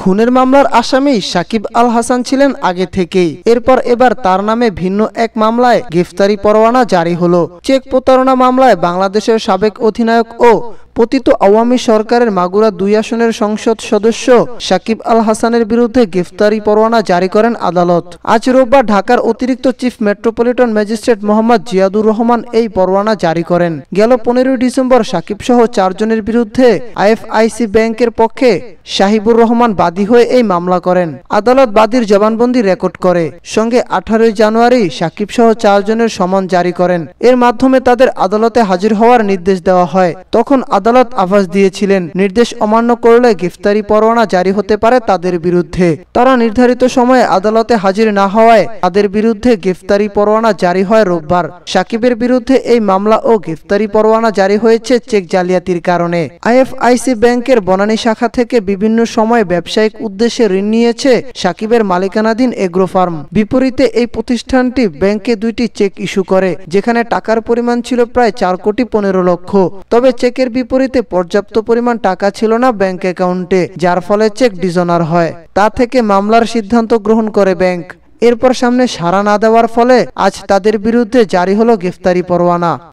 খুনের মামলার আসামি সাকিব আল হাসান ছিলেন আগে থেকেই। এরপর এবার তার নামে ভিন্ন এক মামলায় গ্রেফতারি পরোয়ানা জারি হলো। চেক প্রতারণা মামলায় বাংলাদেশের সাবেক অধিনায়ক ও পতিত আওয়ামী সরকারের মাগুরা ২ আসনের সংসদ সদস্য সাকিব আল হাসানের বিরুদ্ধে গ্রেফতারি পরোয়ানা জারি করেন আদালত। আজ রোববার ঢাকার অতিরিক্ত chief metropolitan magistrate Mohammad Ziadur Rahman এই পরোয়ানা জারি করেন। গেল ১৫ ডিসেম্বর সাকিব সহ ৪ জনের বিরুদ্ধে আইএফআইসি ব্যাংকের পক্ষে শাহিবুর রহমান বাদী হয়ে এই মামলা করেন। আদালত বাদীর জবানবন্দি রেকর্ড করে। সঙ্গে ১৮ জানুয়ারি সাকিব সহ ৪ জনের সমন জারি করেন। এর মাধ্যমে তাদের আদালতে হাজির হওয়ার নির্দেশ দেওয়া হয়। তখন আদালত আভাস দিয়েছিলেন, নির্দেশ অমান্য করলে গ্রেফতারি পরোয়ানা জারি হতে পারে তাদের বিরুদ্ধে। তারা নির্ধারিত সময়ে আদালতে হাজির না হওয়ায় তাদের বিরুদ্ধে গ্রেফতারি পরোয়ানা জারি হয় রোববার। সাকিবের বিরুদ্ধে এই মামলা ও গ্রেফতারি পরোয়ানা জারি হয়েছে চেক জালিয়াতির কারণে। আইএফআইসি ব্যাংকের বনানী শাখা থেকে বিভিন্ন সময়ে ব্যবসায়িক উদ্দেশ্যে ঋণ নিয়েছে সাকিবের মালিকানাধীন এগ্রো ফার্ম। বিপরীতে এই প্রতিষ্ঠানটি ব্যাংকে ২টি চেক ইস্যু করে, যেখানে টাকার পরিমাণ ছিল প্রায় ৪ কোটি ১৫ লক্ষ। তবে চেকের বিপরীতে পর্যাপ্ত পরিমাণ টাকা ছিল না ব্যাংক অ্যাকাউন্টে, যার ফলে চেক ডিজনার হয়। তা থেকে মামলার সিদ্ধান্ত গ্রহণ করে ব্যাংক। এরপর সামনে সাড়া না দেওয়ার ফলে আজ তাদের বিরুদ্ধে জারি হলো গ্রেফতারি পরোয়ানা।